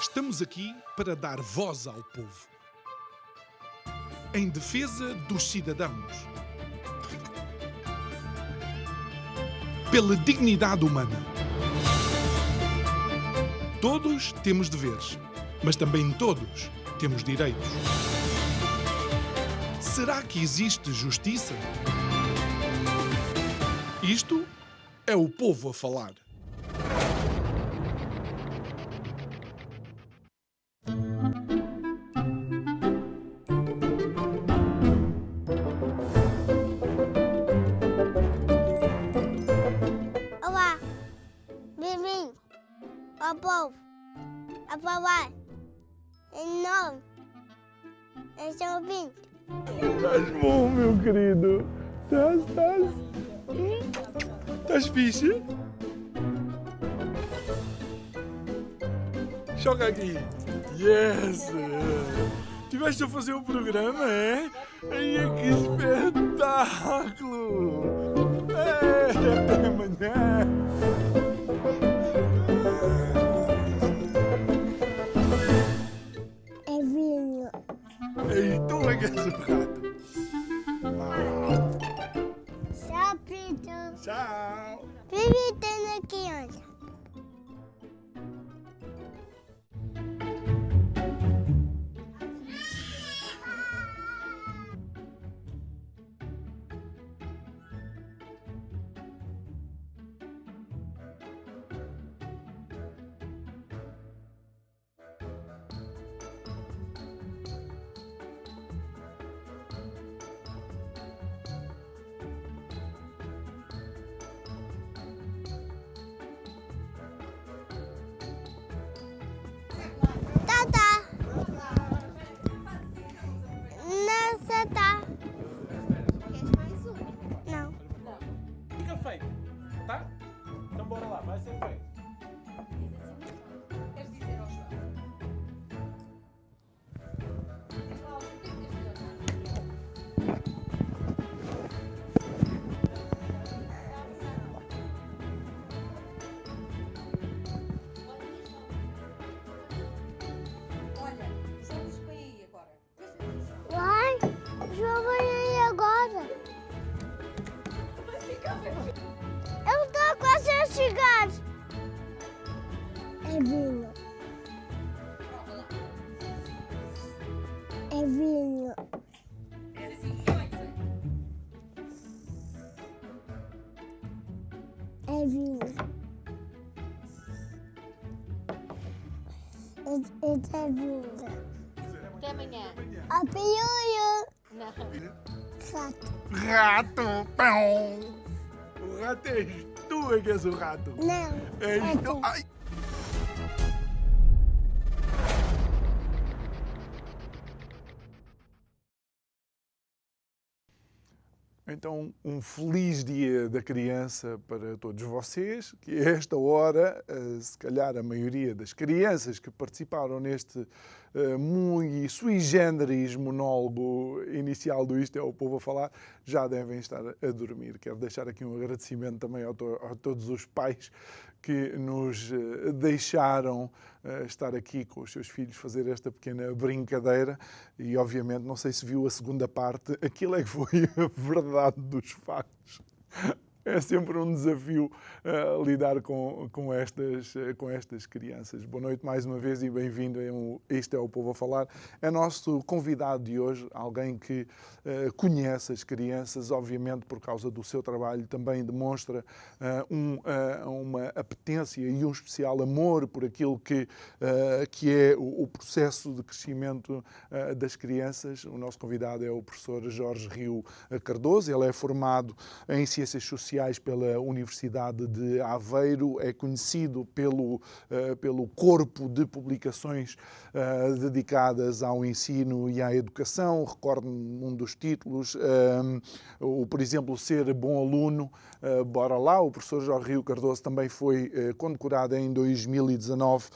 Estamos aqui para dar voz ao povo. Em defesa dos cidadãos. Pela dignidade humana. Todos temos deveres, mas também todos temos direitos. Será que existe justiça? Isto é o povo a falar. Olá, bem-vindo ao povo a falar em nome de São Pinto. Estás bom, meu querido? Estás? Estás fixe? Joga aqui. Yes! Estiveste a fazer o programa, é? Ai, que espetáculo! Até amanhã! É vinho. Ei, tu é que és o rato! Tchau, Pinto. Tchau! Visitando a criança. Tata. Nessa tá. Queres mais um? Não. Fica feito, tá? Então bora lá, vai ser feito. Queres dizer ao João? Olha, vamos para aí agora. Vai, João vai aí agora. Eu estou quase a chegar. É vinho. É vinho. É assim, coisa. É vinho. É vinho. Até amanhã. A piolho. Não. Rato. Rato! Pão! O rato és tu é que és o rato! Não. És É tu! tu. Ai! Então, um feliz dia da criança para todos vocês, que a esta hora, se calhar a maioria das crianças que participaram neste muito sui generis monólogo inicial do Isto é o Povo a Falar, já devem estar a dormir. Quero deixar aqui um agradecimento também a todos os pais que nos deixaram estar aqui com os seus filhos, fazer esta pequena brincadeira e, obviamente, não sei se viu a segunda parte, aquilo é que foi a verdade dos factos. É sempre um desafio lidar com estas crianças. Boa noite mais uma vez e bem-vindo a Isto é o Povo a Falar. É nosso convidado de hoje, alguém que conhece as crianças, obviamente por causa do seu trabalho, também demonstra uma apetência e um especial amor por aquilo que é o processo de crescimento das crianças. O nosso convidado é o professor Jorge Rio Cardoso. Ele é formado em Ciências Sociais pela Universidade de Aveiro, é conhecido pelo corpo de publicações dedicadas ao ensino e à educação. Recordo-me um dos títulos, por exemplo, Ser Bom Aluno, bora lá. O professor Jorge Rio Cardoso também foi condecorado em 2019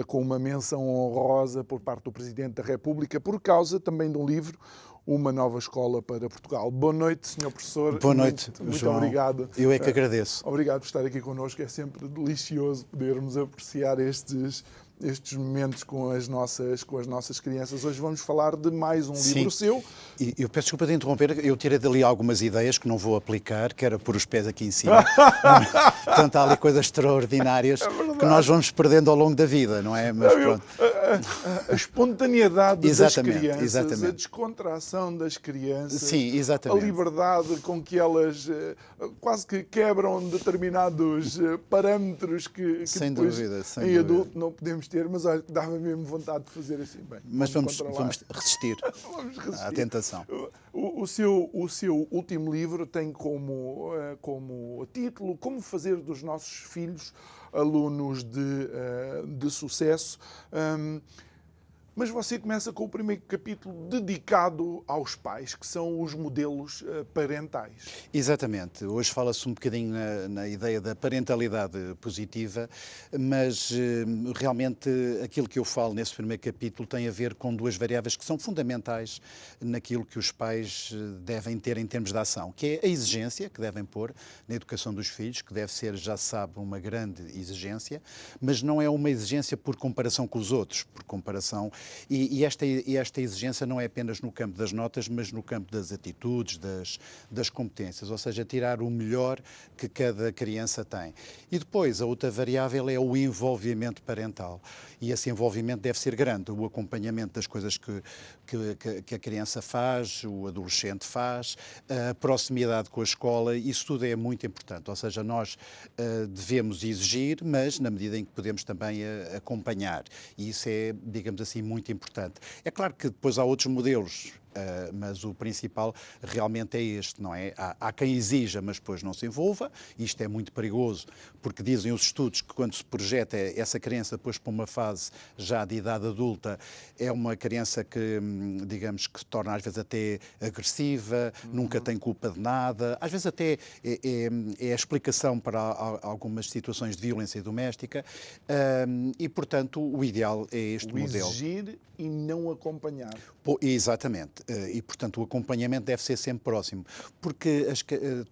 com uma menção honrosa por parte do Presidente da República, por causa também de um livro, Uma Nova Escola para Portugal. Boa noite, Sr. Professor. Boa noite, muito João. Obrigado. Eu é que agradeço. Obrigado por estar aqui connosco. É sempre delicioso podermos apreciar estes estes momentos com as nossas crianças. Hoje vamos falar de mais um livro seu. E eu peço desculpa de interromper, eu tirei dali algumas ideias que não vou aplicar, que era pôr os pés aqui em cima. Portanto, há ali coisas extraordinárias que nós vamos perdendo ao longo da vida, não é? Mas pronto. A espontaneidade das crianças, exatamente. a descontração das crianças, Sim, exatamente. a liberdade com que elas quase que quebram determinados parâmetros que Sem depois dúvida, sem em dúvida. adulto não podemos ter, mas olha, dava mesmo vontade de fazer assim. Bem, Mas vamos controlar. resistir Vamos resistir. à tentação. O seu último livro tem como título Como fazer dos nossos filhos alunos de sucesso. Mas você começa com o primeiro capítulo dedicado aos pais, que são os modelos parentais. Exatamente. Hoje fala-se um bocadinho na ideia da parentalidade positiva, mas realmente aquilo que eu falo nesse primeiro capítulo tem a ver com duas variáveis que são fundamentais naquilo que os pais devem ter em termos de ação, que é a exigência que devem pôr na educação dos filhos, que deve ser, já se sabe, uma grande exigência, mas não é uma exigência por comparação com os outros, por comparação. E esta exigência não é apenas no campo das notas, mas no campo das atitudes, das competências, ou seja, tirar o melhor que cada criança tem. E depois, a outra variável é o envolvimento parental. E esse envolvimento deve ser grande, o acompanhamento das coisas que a criança faz, o adolescente faz, a proximidade com a escola, isso tudo é muito importante. Ou seja, nós devemos exigir, mas na medida em que podemos também acompanhar. E isso é, digamos assim, muito importante. É claro que depois há outros modelos, mas o principal realmente é este, não é? Há quem exija, mas depois não se envolva. Isto é muito perigoso, porque dizem os estudos que quando se projeta essa criança depois para uma fase já de idade adulta, é uma criança que, digamos, que se torna às vezes até agressiva, nunca tem culpa de nada, às vezes até é a explicação para algumas situações de violência doméstica, e, portanto, o ideal é este modelo. Exigir e não acompanhar. Exatamente. E, portanto, o acompanhamento deve ser sempre próximo, porque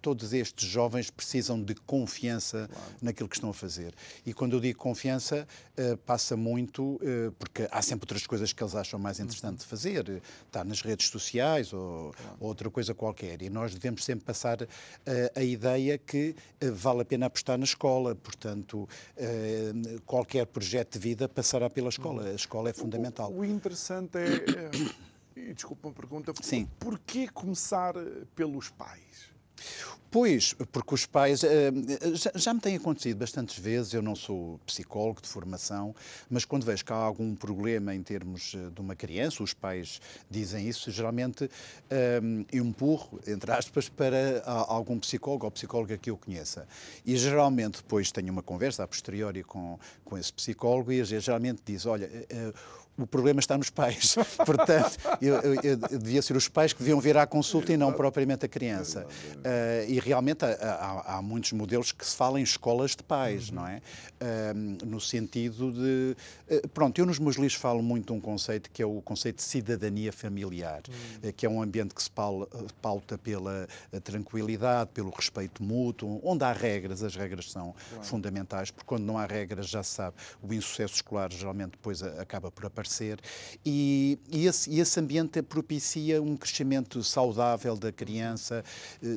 todos estes jovens precisam de confiança naquilo que estão a fazer. E quando eu digo confiança, passa muito, porque há sempre outras coisas que eles acham mais interessante de fazer, está nas redes sociais ou outra coisa qualquer. E nós devemos sempre passar a ideia que vale a pena apostar na escola, portanto, qualquer projeto de vida passará pela escola. A escola é fundamental. O interessante e desculpa uma pergunta, Sim. Porquê começar pelos pais? Pois, porque os pais, já me tem acontecido bastantes vezes, eu não sou psicólogo de formação, mas quando vejo que há algum problema em termos de uma criança, os pais dizem isso, geralmente eu empurro, entre aspas, para algum psicólogo ou psicóloga que eu conheça. E geralmente depois tenho uma conversa a posteriori com esse psicólogo e geralmente diz, olha, o problema está nos pais. Portanto, devia ser os pais que deviam vir à consulta e não propriamente a criança. E realmente há muitos modelos que se falam em escolas de pais, não é? No sentido de... Pronto, eu nos meus livros falo muito de um conceito que é o conceito de cidadania familiar, que é um ambiente que se pauta pela tranquilidade, pelo respeito mútuo, onde há regras, as regras são fundamentais, porque quando não há regras, já se sabe, o insucesso escolar geralmente depois acaba por aparecer. E esse ambiente propicia um crescimento saudável da criança,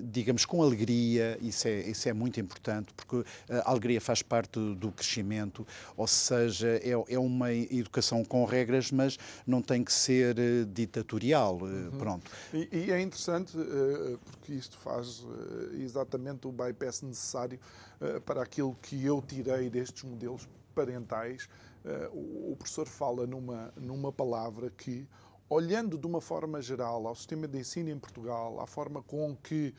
digamos, com alegria. Isso é muito importante, porque a alegria faz parte do crescimento, ou seja, é uma educação com regras, mas não tem que ser ditatorial. Pronto. E é interessante, porque isto faz exatamente o bypass necessário para aquilo que eu tirei destes modelos parentais. O professor fala numa palavra que, olhando de uma forma geral ao sistema de ensino em Portugal, à forma com que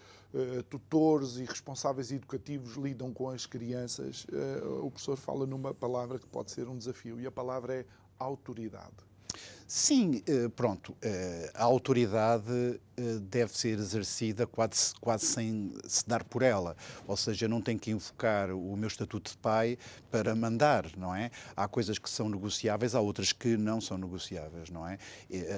tutores e responsáveis educativos lidam com as crianças, o professor fala numa palavra que pode ser um desafio, e a palavra é autoridade. Sim, pronto, a autoridade deve ser exercida quase sem se dar por ela. Ou seja, eu não tenho que invocar o meu estatuto de pai para mandar, não é? Há coisas que são negociáveis, há outras que não são negociáveis, não é?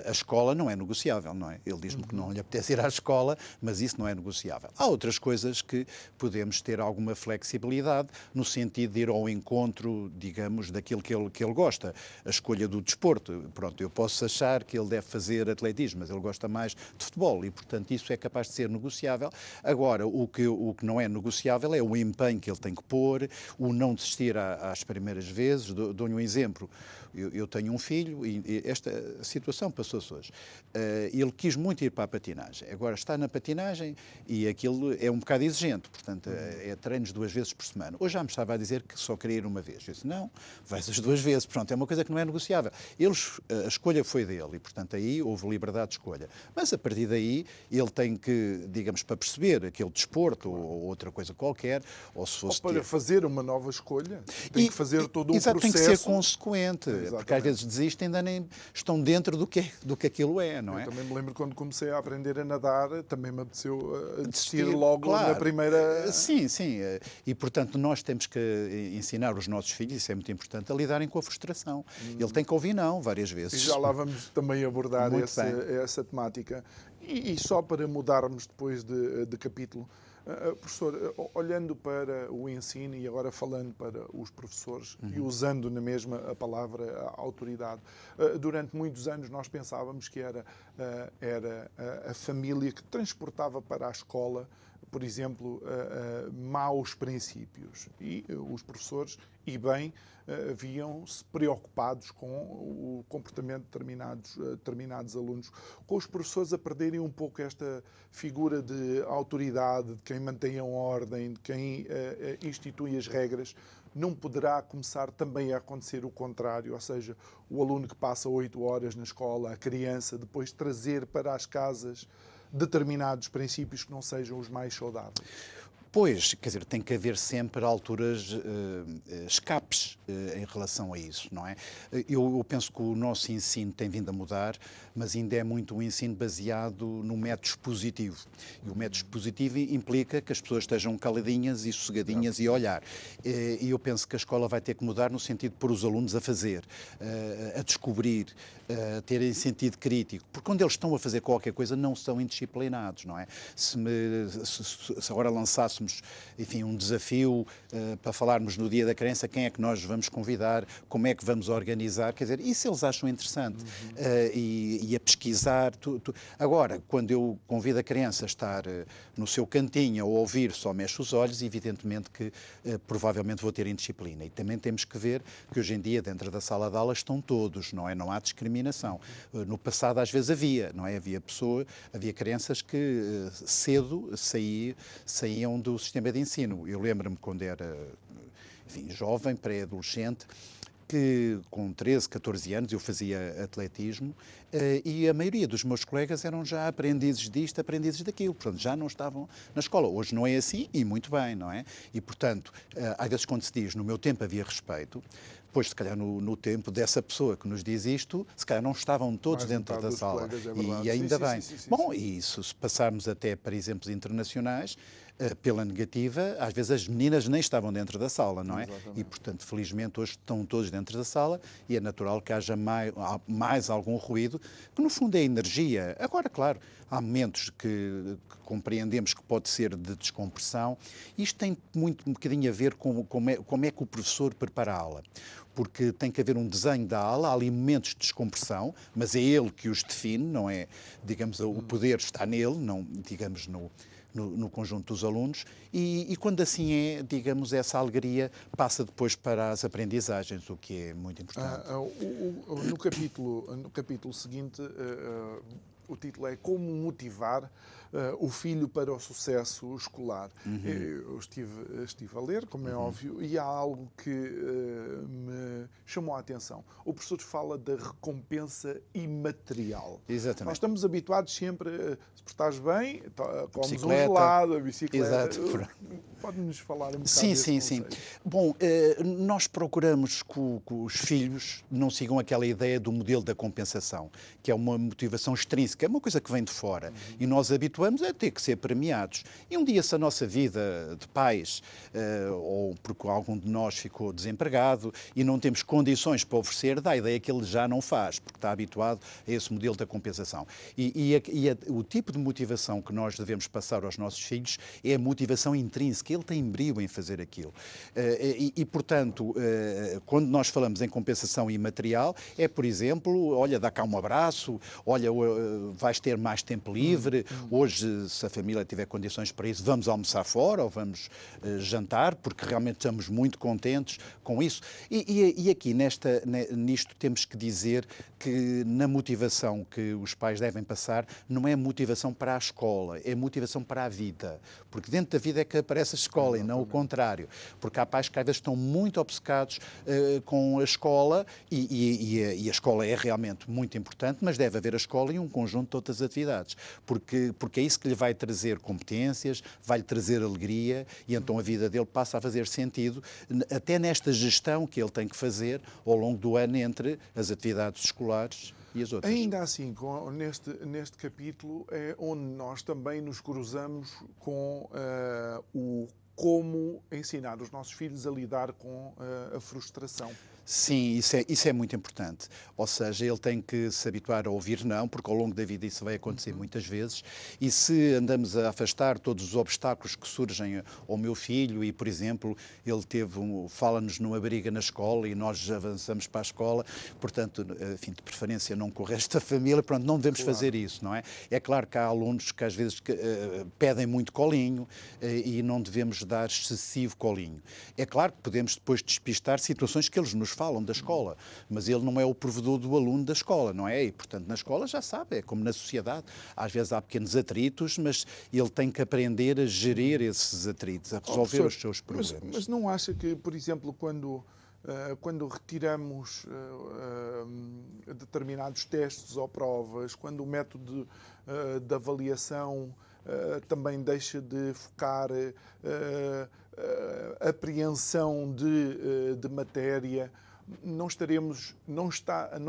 A escola não é negociável, não é? Ele diz-me que não lhe apetece ir à escola, mas isso não é negociável. Há outras coisas que podemos ter alguma flexibilidade no sentido de ir ao encontro, digamos, daquilo que ele gosta. A escolha do desporto. Pronto, eu posso achar que ele deve fazer atletismo, mas ele gosta mais de futebol e, portanto, isso é capaz de ser negociável. Agora, o que não é negociável é o empenho que ele tem que pôr, o não desistir às primeiras vezes. Dou-lhe um exemplo. Eu tenho um filho e esta situação passou-se hoje. Ele quis muito ir para a patinagem. Agora está na patinagem e aquilo é um bocado exigente, portanto, é treinos 2 vezes por semana. Hoje já me estava a dizer que só queria ir uma vez. Eu disse, não, vais as 2 vezes. Pronto, é uma coisa que não é negociável. A escolha foi dele e, portanto, aí houve liberdade de escolha. Mas, a partir daí, ele tem que, digamos, para perceber aquele desporto ou outra coisa qualquer, ou se fosse... Ou para fazer uma nova escolha, tem que fazer todo um exato, processo. Tem que ser consequente, Exatamente. porque às vezes desistem, ainda nem estão dentro do que aquilo é, não é? Eu também me lembro quando comecei a aprender a nadar, também me apeteceu desistir Desistir, logo claro. na primeira... Sim. E, portanto, nós temos que ensinar os nossos filhos, isso é muito importante, a lidarem com a frustração. Ele tem que ouvir não várias E vezes. já lá vamos também abordar Muito essa temática. E só para mudarmos depois de capítulo, professor, olhando para o ensino e agora falando para os professores e usando na mesma a palavra autoridade, durante muitos anos nós pensávamos que era a família que transportava para a escola, por exemplo, maus princípios. E os professores, e bem, viam-se preocupados com o comportamento de determinados alunos, com os professores a perderem um pouco esta figura de autoridade, de quem mantém a ordem, de quem institui as regras. Não poderá começar também a acontecer o contrário, ou seja, o aluno que passa 8 horas na escola, a criança, depois trazer para as casas determinados princípios que não sejam os mais saudáveis? Pois, quer dizer, tem que haver sempre alturas, escapes em relação a isso, não é? Eu penso que o nosso ensino tem vindo a mudar, mas ainda é muito um ensino baseado no método expositivo. E o método expositivo implica que as pessoas estejam caladinhas e sossegadinhas e a olhar. E eu penso que a escola vai ter que mudar no sentido de pôr os alunos a fazer, a descobrir, a terem sentido crítico. Porque quando eles estão a fazer qualquer coisa, não são indisciplinados, não é? Se agora lançássemos, enfim, um desafio para falarmos no Dia da Criança, quem é que nós vamos convidar, como é que vamos organizar, quer dizer, isso eles acham interessante. E a pesquisar. Agora, quando eu convido a criança a estar no seu cantinho ou a ouvir, só mexe os olhos, evidentemente que provavelmente vou ter indisciplina. E também temos que ver que hoje em dia, dentro da sala de aula, estão todos, não é? Não há discriminação. No passado, às vezes, havia, não é? Havia crianças que cedo saíam do sistema de ensino. Eu lembro-me quando era, enfim, jovem, pré-adolescente, que com 13, 14 anos eu fazia atletismo e a maioria dos meus colegas eram já aprendizes disto, aprendizes daquilo, portanto já não estavam na escola. Hoje não é assim e muito bem, não é? E, portanto, às vezes quando se diz no meu tempo havia respeito, pois se calhar no tempo dessa pessoa que nos diz isto, se calhar não estavam todos dentro da sala. E ainda bem. Bom, e isso, se passarmos até para exemplos internacionais, pela negativa, às vezes as meninas nem estavam dentro da sala, não é? Exatamente. E, portanto, felizmente hoje estão todos dentro da sala e é natural que haja mais algum ruído, que no fundo é energia. Agora, claro, há momentos que compreendemos que pode ser de descompressão. Isto tem muito um bocadinho a ver com como é que o professor prepara a aula. Porque tem que haver um desenho da aula, há ali momentos de descompressão, mas é ele que os define, não é? Digamos, o poder está nele, não, digamos, no conjunto dos alunos e quando assim é, digamos, essa alegria passa depois para as aprendizagens, o que é muito importante. No capítulo seguinte, o título é Como motivar o filho para o sucesso escolar. Eu estive a ler, como é óbvio, e há algo que me chamou a atenção. O professor fala da recompensa imaterial. Exatamente. Nós estamos habituados sempre, se portares bem, comes um bicicleta. gelado, a bicicleta. Exato. Pode-nos falar um bocado Sim, desse sim, sim. conceito? Bom, nós procuramos que os filhos não sigam aquela ideia do modelo da compensação, que é uma motivação extrínseca, é uma coisa que vem de fora. E nós habituamos a ter que ser premiados. E um dia, se a nossa vida de pais, ou porque algum de nós ficou desempregado e não temos condições para oferecer, dá a ideia que ele já não faz, porque está habituado a esse modelo da compensação. O tipo de motivação que nós devemos passar aos nossos filhos é a motivação intrínseca. Ele tem brio em fazer aquilo. Portanto, quando nós falamos em compensação imaterial, é, por exemplo, olha, dá cá um abraço, olha, vais ter mais tempo livre, hoje, se a família tiver condições para isso, vamos almoçar fora ou vamos jantar, porque realmente estamos muito contentes com isso. E aqui, nisto, temos que dizer que na motivação que os pais devem passar, não é motivação para a escola, é motivação para a vida. Porque dentro da vida é que aparece a escola e não o contrário. Porque há pais que às vezes estão muito obcecados com a escola e a escola é realmente muito importante, mas deve haver a escola e um conjunto de outras atividades. Porque é isso que lhe vai trazer competências, vai-lhe trazer alegria e então a vida dele passa a fazer sentido, até nesta gestão que ele tem que fazer ao longo do ano entre as atividades escolares e as outras. Ainda assim, neste capítulo é onde nós também nos cruzamos com o como ensinar os nossos filhos a lidar com a frustração. Sim, isso é muito importante. Ou seja, ele tem que se habituar a ouvir não, porque ao longo da vida isso vai acontecer muitas vezes. E se andamos a afastar todos os obstáculos que surgem ao meu filho e, por exemplo, ele fala-nos numa briga na escola e nós avançamos para a escola, portanto, enfim, de preferência não com o resto da família, pronto, não devemos fazer isso, não é? É claro que há alunos que às vezes pedem muito colinho e não devemos dar excessivo colinho. É claro que podemos depois despistar situações que eles nos falam da escola, mas ele não é o provedor do aluno da escola, não é? E, portanto, na escola já sabe, é como na sociedade. Às vezes há pequenos atritos, mas ele tem que aprender a gerir esses atritos, a resolver os seus problemas. Mas não acha que, por exemplo, quando retiramos determinados testes ou provas, quando o método de avaliação também deixa de focar apreensão de matéria, não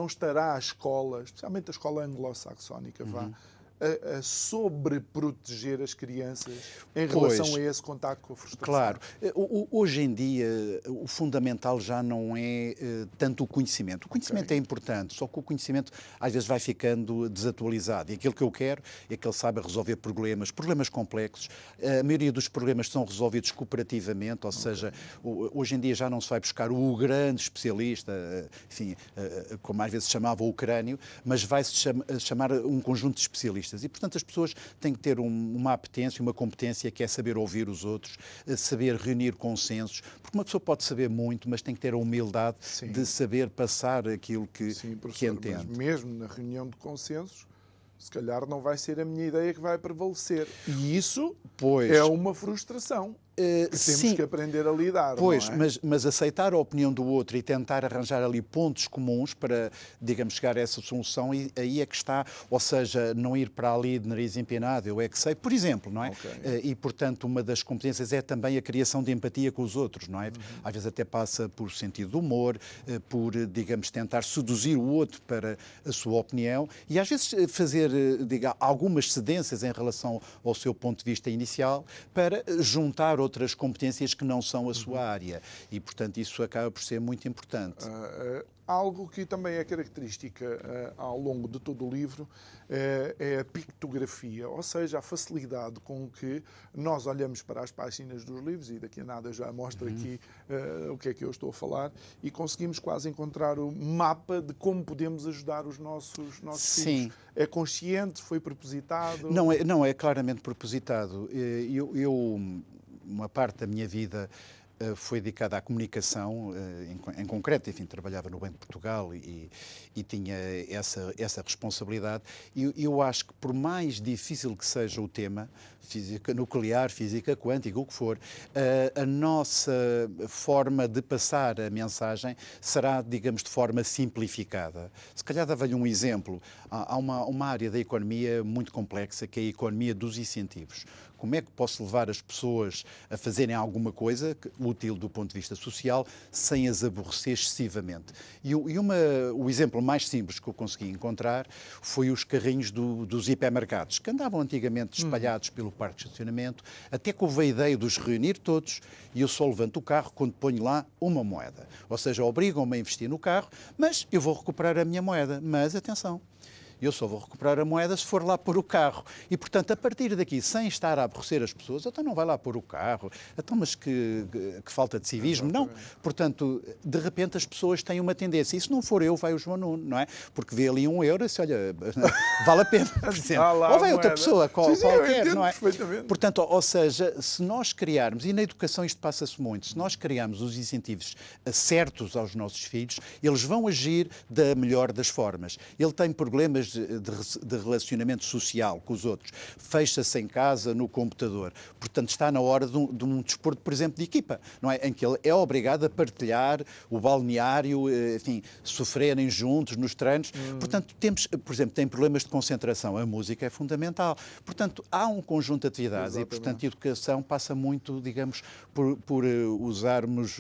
estará a escola, especialmente a escola anglo-saxónica, a sobreproteger as crianças em relação a esse contacto com a frustração? Claro. Hoje em dia, o fundamental já não é tanto o conhecimento. O conhecimento é importante, só que o conhecimento às vezes vai ficando desatualizado. E aquilo que eu quero é que ele saiba resolver problemas complexos. A maioria dos problemas são resolvidos cooperativamente, ou seja, hoje em dia já não se vai buscar o grande especialista, enfim, como às vezes se chamava o crânio, mas vai-se chamar um conjunto de especialistas. E, portanto, as pessoas têm que ter uma apetência, uma competência que é saber ouvir os outros, saber reunir consensos, porque uma pessoa pode saber muito, mas tem que ter a humildade de saber passar aquilo que entende. Mas mesmo na reunião de consensos, se calhar não vai ser a minha ideia que vai prevalecer. E isso é uma frustração. Que temos que aprender a lidar. Pois, não é? mas aceitar a opinião do outro e tentar arranjar ali pontos comuns para, digamos, chegar a essa solução, e aí é que está, ou seja, não ir para ali de nariz empinado, eu é que sei, por exemplo, não é? E, portanto, uma das competências é também a criação de empatia com os outros, não é? Às vezes até passa por sentido de humor, por, digamos, tentar seduzir o outro para a sua opinião e às vezes fazer, algumas cedências em relação ao seu ponto de vista inicial para juntar outras competências que não são a sua área e, portanto, isso acaba por ser muito importante. Algo que também é característica ao longo de todo o livro é a pictografia, ou seja, a facilidade com que nós olhamos para as páginas dos livros, e daqui a nada já mostro aqui o que é que eu estou a falar, e conseguimos quase encontrar o mapa de como podemos ajudar os nossos filhos. É consciente? Foi propositado? Não é claramente propositado. Uma parte da minha vida foi dedicada à comunicação, em concreto, enfim, trabalhava no Banco de Portugal e tinha essa responsabilidade. E eu acho que, por mais difícil que seja o tema, física nuclear, física quântica, o que for, a nossa forma de passar a mensagem será, digamos, de forma simplificada. Se calhar dava-lhe um exemplo. Há uma área da economia muito complexa, que é a economia dos incentivos. como é que posso levar as pessoas a fazerem alguma coisa útil do ponto de vista social sem as aborrecer excessivamente. O exemplo mais simples que eu consegui encontrar foi os carrinhos dos hipermercados, que andavam antigamente espalhados pelo parque de estacionamento, até que houve a ideia de os reunir todos e eu só levanto o carro quando ponho lá uma moeda. Ou seja, obrigam-me a investir no carro, mas eu vou recuperar a minha moeda. Mas atenção, eu só vou recuperar a moeda se for lá pôr o carro. E, portanto, a partir daqui, sem estar a aborrecer as pessoas, então não vai lá pôr o carro, então mas que falta de civismo. Exatamente. Não. Portanto, de repente as pessoas têm uma tendência. E se não for eu, vai o João Nuno, não é? Porque vê ali €1 e se olha, vale a pena, por exemplo. Ou vai outra pessoa, qualquer, não é? Portanto, ou seja, se nós criarmos, e na educação isto passa-se muito, se nós criarmos os incentivos certos aos nossos filhos, eles vão agir da melhor das formas. Ele tem problemas de relacionamento social com os outros, fecha-se em casa, no computador. Portanto, está na hora de um desporto, por exemplo, de equipa, não é? Em que ele é obrigado a partilhar o balneário, enfim, sofrerem juntos nos treinos. Portanto, temos, por exemplo, tem problemas de concentração. A música é fundamental. Portanto, há um conjunto de atividades. Exatamente. E, portanto, a educação passa muito, digamos, por usarmos,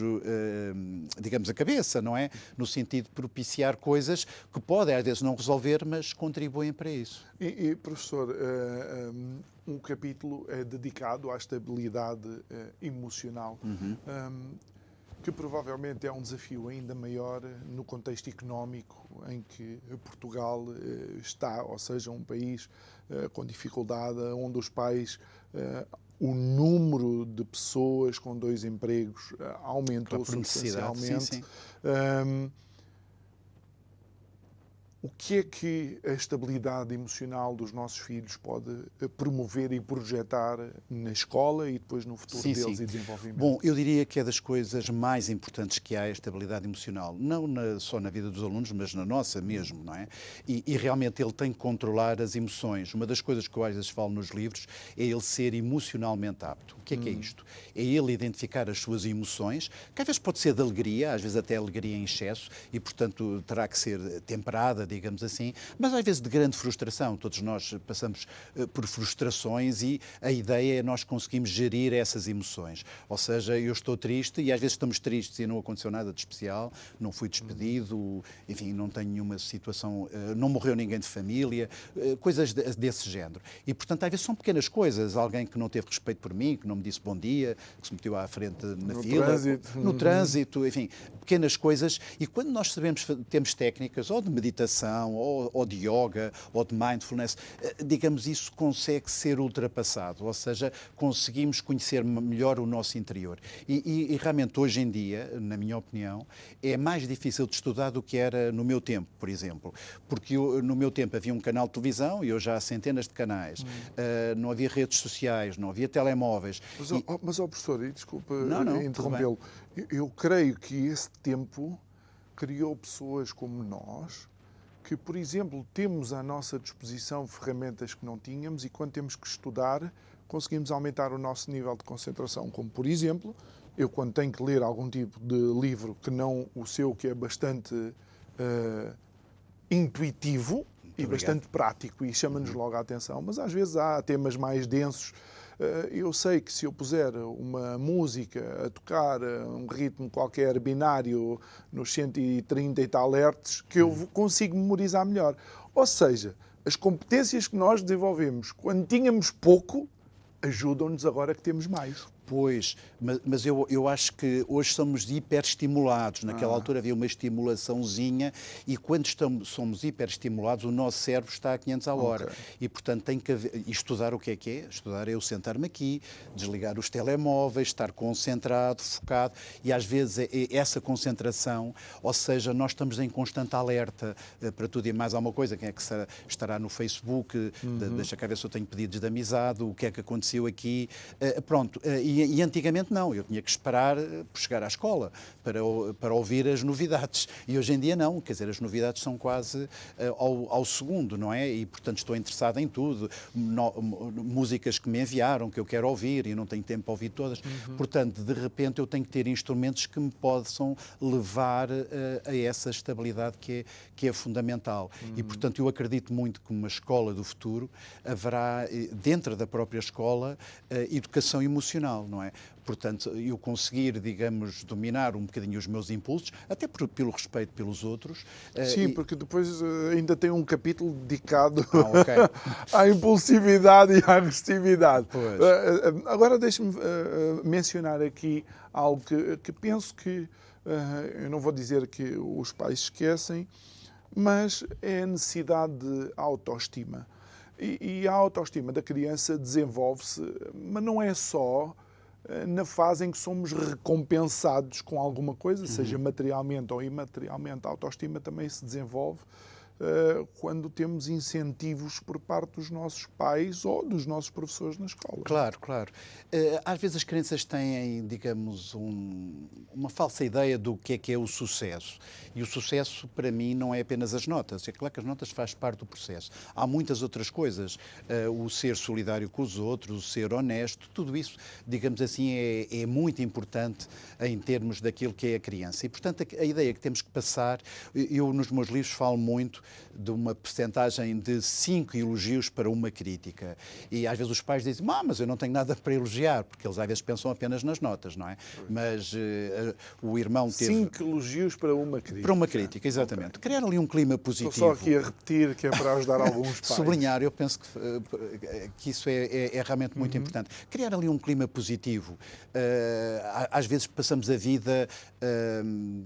digamos, a cabeça, não é? No sentido de propiciar coisas que podem, às vezes, não resolver, mas contribuem para isso. E professor, um capítulo é dedicado à estabilidade emocional, que provavelmente é um desafio ainda maior no contexto económico em que Portugal está, ou seja, um país com dificuldade, onde os pais, o número de pessoas com 2 empregos aumentou substancialmente. Sim, sim. O que é que a estabilidade emocional dos nossos filhos pode promover e projetar na escola e depois no futuro deles e desenvolvimento? Bom, eu diria que é das coisas mais importantes que há a estabilidade emocional. Não só na vida dos alunos, mas na nossa mesmo, não é? E realmente ele tem que controlar as emoções. Uma das coisas que eu às vezes falo nos livros é ele ser emocionalmente apto. O que é isto? É ele identificar as suas emoções, que às vezes pode ser de alegria, às vezes até alegria em excesso, e portanto terá que ser temperada, digamos assim, mas às vezes de grande frustração. Todos nós passamos por frustrações e a ideia é nós conseguimos gerir essas emoções. Ou seja, eu estou triste e às vezes estamos tristes e não aconteceu nada de especial, não fui despedido, enfim, não tenho nenhuma situação, não morreu ninguém de família, coisas desse género. E, portanto, às vezes são pequenas coisas. Alguém que não teve respeito por mim, que não me disse bom dia, que se meteu à frente na fila, no trânsito, enfim, pequenas coisas. E quando nós sabemos, temos técnicas ou de meditação, ou de yoga, ou de mindfulness, digamos, isso consegue ser ultrapassado, ou seja, conseguimos conhecer melhor o nosso interior. E realmente hoje em dia, na minha opinião, é mais difícil de estudar do que era no meu tempo, por exemplo, porque no meu tempo havia um canal de televisão e hoje há centenas de canais, não havia redes sociais, não havia telemóveis. Mas professor, e desculpa interrompê-lo, eu creio que esse tempo criou pessoas como nós, que, por exemplo, temos à nossa disposição ferramentas que não tínhamos e quando temos que estudar, conseguimos aumentar o nosso nível de concentração. Como, por exemplo, eu quando tenho que ler algum tipo de livro que não o seu, que é bastante intuitivo e bastante prático e chama-nos logo a atenção, mas às vezes há temas mais densos. Eu sei que se eu puser uma música a tocar um ritmo qualquer binário nos 130 e tal hertz, que eu consigo memorizar melhor. Ou seja, as competências que nós desenvolvemos quando tínhamos pouco, ajudam-nos agora que temos mais. Pois, mas eu acho que hoje somos hiperestimulados. Naquela altura havia uma estimulaçãozinha e quando somos hiperestimulados o nosso cérebro está a 500 a hora. Okay. E, portanto, tem que haver, estudar o que é? Estudar é eu sentar-me aqui, desligar os telemóveis, estar concentrado, focado e às vezes essa concentração, ou seja, nós estamos em constante alerta para tudo e mais alguma coisa. Quem é que estará no Facebook? Deixa cá ver se eu tenho pedidos de amizade, o que é que aconteceu aqui. Pronto, e E antigamente não, eu tinha que esperar por chegar à escola para ouvir as novidades. E hoje em dia não, quer dizer, as novidades são quase ao segundo, não é? E, portanto, estou interessado em tudo. Músicas que me enviaram, que eu quero ouvir e não tenho tempo para ouvir todas. Portanto, de repente, eu tenho que ter instrumentos que me possam levar a essa estabilidade que é fundamental. E, portanto, eu acredito muito que uma escola do futuro haverá, dentro da própria escola, educação emocional, não é? Portanto, eu conseguir, digamos, dominar um bocadinho os meus impulsos, até pelo respeito pelos outros. Sim, porque depois ainda tem um capítulo dedicado ok. à impulsividade e à agressividade. Pois. Agora deixe-me mencionar aqui algo que penso que, eu não vou dizer que os pais esquecem, mas é a necessidade de autoestima. E a autoestima da criança desenvolve-se, mas não é só na fase em que somos recompensados com alguma coisa, seja materialmente ou imaterialmente. A autoestima também se desenvolve quando temos incentivos por parte dos nossos pais ou dos nossos professores na escola. Claro, claro. Às vezes as crianças têm, digamos, uma falsa ideia do que é o sucesso. E o sucesso, para mim, não é apenas as notas. É claro que as notas fazem parte do processo. Há muitas outras coisas. O ser solidário com os outros, o ser honesto, tudo isso, digamos assim, é muito importante em termos daquilo que é a criança. E, portanto, a ideia que temos que passar, eu nos meus livros falo muito de uma percentagem de 5 elogios para uma crítica. E às vezes os pais dizem, mas eu não tenho nada para elogiar, porque eles às vezes pensam apenas nas notas, não é? Mas o irmão teve... 5 elogios para uma crítica. Para uma crítica, exatamente. Okay. Criar ali um clima positivo. Estou só aqui a repetir, que é para ajudar alguns pais. Sublinhar, eu penso que isso é realmente muito importante. Criar ali um clima positivo. Às vezes passamos a vida,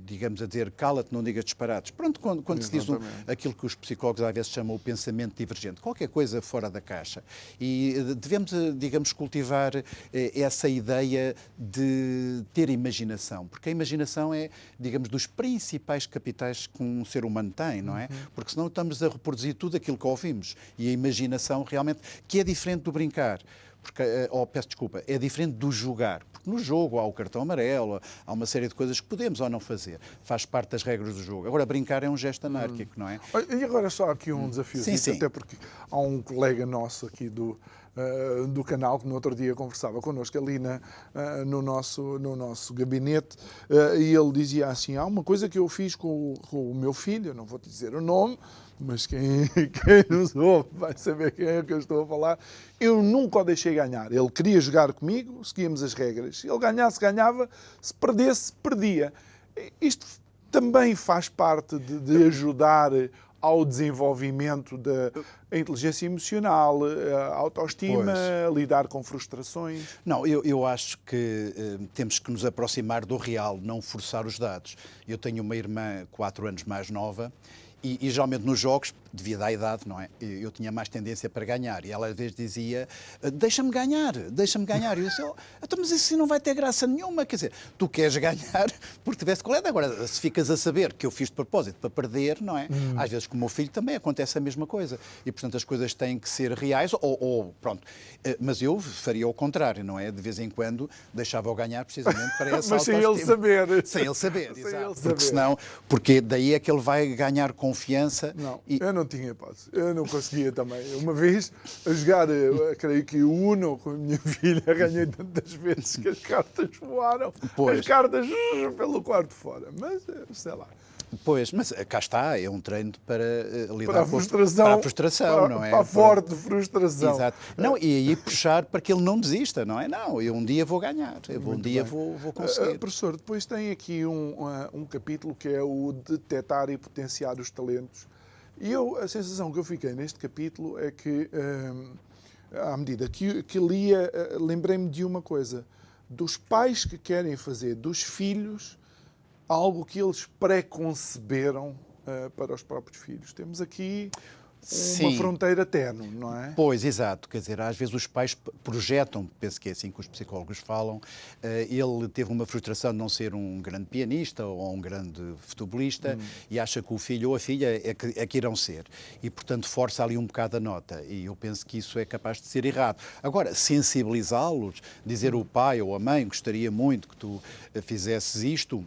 digamos, a dizer, cala-te, não digas disparates. Pronto, quando se diz aquilo que os psicólogos às vezes chamam o pensamento divergente, qualquer coisa fora da caixa. E devemos, digamos, cultivar essa ideia de ter imaginação, porque a imaginação é, digamos, dos principais capitais que um ser humano tem, não é? Porque senão estamos a reproduzir tudo aquilo que ouvimos. E a imaginação realmente, que é diferente do brincar. Porque, peço desculpa, é diferente do jogar. Porque no jogo há o cartão amarelo, há uma série de coisas que podemos ou não fazer. Faz parte das regras do jogo. Agora, brincar é um gesto anárquico, não é? E agora só aqui um desafio, sim. Até porque há um colega nosso aqui do canal que no outro dia conversava connosco ali no nosso gabinete e ele dizia assim, há uma coisa que eu fiz com o meu filho, eu não vou te dizer o nome, mas quem nos ouve vai saber quem é que eu estou a falar. Eu nunca o deixei ganhar. Ele queria jogar comigo, seguíamos as regras. Se ele ganhasse, ganhava. Se perdesse, perdia. Isto também faz parte de ajudar ao desenvolvimento da inteligência emocional, a autoestima, lidar com frustrações. Não, eu acho que temos que nos aproximar do real, não forçar os dados. Eu tenho uma irmã 4 anos mais nova e geralmente nos jogos, devido à idade, não é? Eu tinha mais tendência para ganhar. E ela às vezes dizia, deixa-me ganhar. E eu disse, então, mas isso não vai ter graça nenhuma. Quer dizer, tu queres ganhar porque tiveste coleta. Agora, se ficas a saber que eu fiz de propósito para perder, não é? Às vezes com o meu filho também acontece a mesma coisa. E, portanto, as coisas têm que ser reais pronto. Mas eu faria o contrário, não é? De vez em quando deixava-o ganhar precisamente para essa mas sem ele saber. Sem ele saber, exato. Ele porque senão, porque daí é que ele vai ganhar confiança. Não, eu não tinha hipótese. Eu não conseguia também. Uma vez, a jogar, creio que o Uno com a minha filha, ganhei tantas vezes que as cartas voaram. Pois. As cartas pelo quarto fora. Mas, sei lá. Pois, mas cá está, é um treino para lidar Para a frustração. Para a frustração, não é? Para a forte frustração. Exato. Não, e aí puxar para que ele não desista, não é? Não, eu um dia vou ganhar, vou conseguir. Professor, depois tem aqui um capítulo que é o detectar e potenciar os talentos. E a sensação que eu fiquei neste capítulo é que, à medida que lia, lembrei-me de uma coisa. Dos pais que querem fazer dos filhos algo que eles pré-conceberam para os próprios filhos. Temos aqui Sim. fronteira ténue, não é? Pois, exato. Quer dizer, às vezes os pais projetam, penso que é assim que os psicólogos falam, ele teve uma frustração de não ser um grande pianista ou um grande futebolista e acha que o filho ou a filha é que irão ser. E, portanto, força ali um bocado a nota. E eu penso que isso é capaz de ser errado. Agora, sensibilizá-los, dizer o pai ou a mãe, gostaria muito que tu fizesses isto,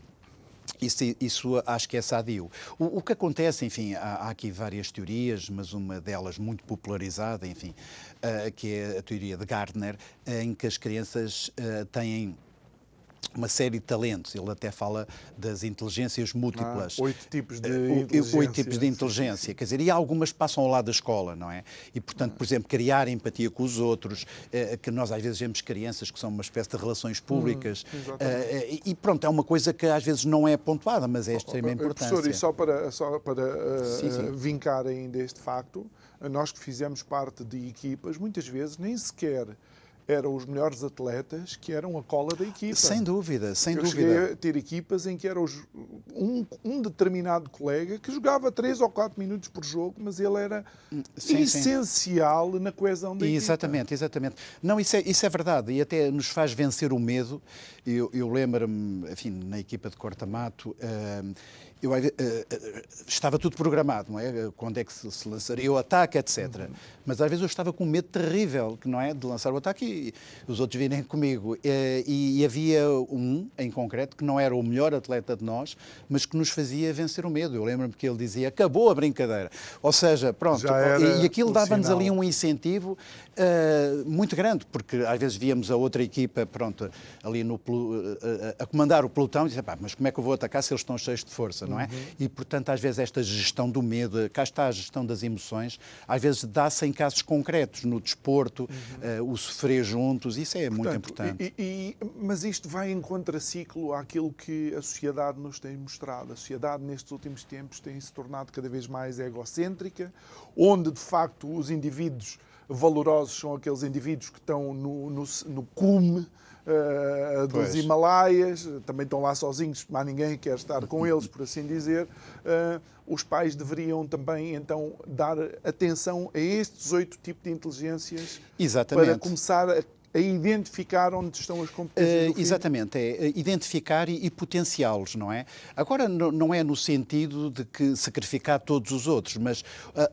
isso acho que é sadio. O que acontece, enfim, há aqui várias teorias, mas uma delas muito popularizada, enfim, que é a teoria de Gardner, em que as crianças têm uma série de talentos. Ele até fala das inteligências múltiplas. 8 tipos de inteligência. 8 tipos de inteligência. Quer dizer, e algumas passam ao lado da escola, não é? E, portanto, por exemplo, criar empatia com os outros, que nós às vezes vemos crianças que são uma espécie de relações públicas. E pronto, é uma coisa que às vezes não é pontuada, mas é de extrema importância. Professor, e só para Sim. vincar ainda este facto, nós que fizemos parte de equipas, muitas vezes nem sequer eram os melhores atletas que eram a cola da equipa. Sem dúvida, sem Eu dúvida. cheguei a ter equipas em que era um determinado colega que jogava 3 ou 4 minutos por jogo, mas ele era essencial na coesão da equipa. Exatamente. Não, isso é verdade e até nos faz vencer o medo. Eu lembro-me, enfim, na equipa de corta-mato, estava tudo programado, não é? Quando é que se lançaria o ataque, etc. Mas às vezes eu estava com um medo terrível, não é? De lançar o ataque e os outros virem comigo. E havia um, em concreto, que não era o melhor atleta de nós, mas que nos fazia vencer o medo. Eu lembro-me que ele dizia, acabou a brincadeira. Ou seja, pronto, e aquilo dava-nos ali um incentivo muito grande, porque às vezes víamos a outra equipa, pronto, ali a comandar o pelotão e dizia, mas como é que eu vou atacar se eles estão cheios de força? Não é? E, portanto, às vezes esta gestão do medo, cá está a gestão das emoções, às vezes dá-se em casos concretos, no desporto, o sofrer juntos, isso é muito importante. Mas isto vai em contraciclo àquilo que a sociedade nos tem mostrado. A sociedade, nestes últimos tempos, tem se tornado cada vez mais egocêntrica, onde, de facto, os indivíduos valorosos são aqueles indivíduos que estão no cume dos Himalaias, também estão lá sozinhos, mas ninguém quer estar com eles, por assim dizer. Os pais deveriam também, então, dar atenção a estes 8 tipos de inteligências. Exatamente. Para começar a identificar onde estão as competências do filho. Exatamente, é identificar e potenciá-los, não é? Agora, não é no sentido de que sacrificar todos os outros, mas,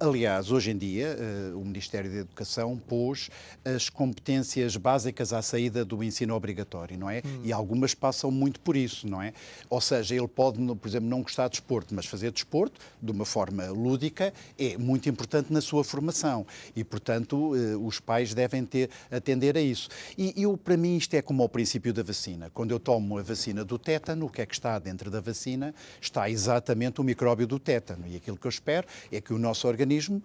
aliás, hoje em dia, o Ministério da Educação pôs as competências básicas à saída do ensino obrigatório, não é? E algumas passam muito por isso, não é? Ou seja, ele pode, por exemplo, não gostar de desporto, mas fazer desporto de uma forma lúdica é muito importante na sua formação e, portanto, os pais devem atender a isso. E para mim isto é como ao princípio da vacina. Quando eu tomo a vacina do tétano, o que é que está dentro da vacina? Está exatamente o micróbio do tétano. E aquilo que eu espero é que o nosso organismo,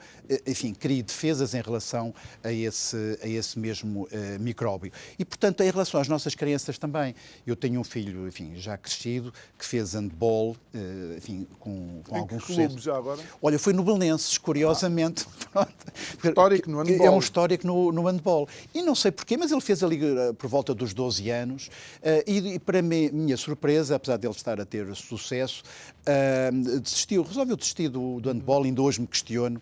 enfim, crie defesas em relação a esse mesmo micróbio. E, portanto, em relação às nossas crianças também. Eu tenho um filho, enfim, já crescido, que fez handball, enfim, com algum sucesso. Clube já agora? Olha, foi no Belenenses, curiosamente. Histórico no handball. É um histórico no handball. E não sei porquê, mas ele fez ali por volta dos 12 anos e para minha surpresa, apesar de ele estar a ter sucesso, resolveu desistir do handball. Ainda hoje me questiono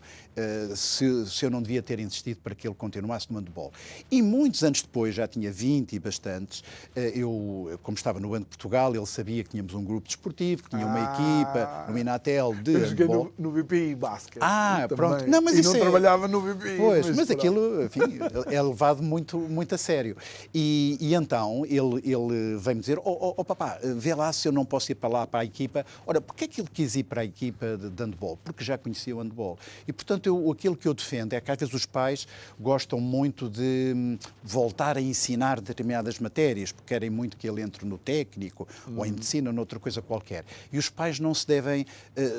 se eu não devia ter insistido para que ele continuasse no handball. E muitos anos depois, já tinha 20 e bastantes, eu, como estava no Bando de Portugal, ele sabia que tínhamos um grupo desportivo, que tinha uma equipa no Minatel de handball. Eu joguei handball. no BPI Basket. Pronto. Não, mas e isso não trabalhava no BPI. Pois, mas aquilo, enfim, é levado muito, muito a sério. E então ele veio-me dizer, papá, vê lá se eu não posso ir para lá, para a equipa. Ora, porquê é que ele quis ir para a equipa de handball? Porque já conhecia o handball. E, portanto, aquilo que eu defendo é que às vezes os pais gostam muito de voltar a ensinar determinadas matérias, porque querem muito que ele entre no técnico ou em medicina ou noutra coisa qualquer. E os pais não se devem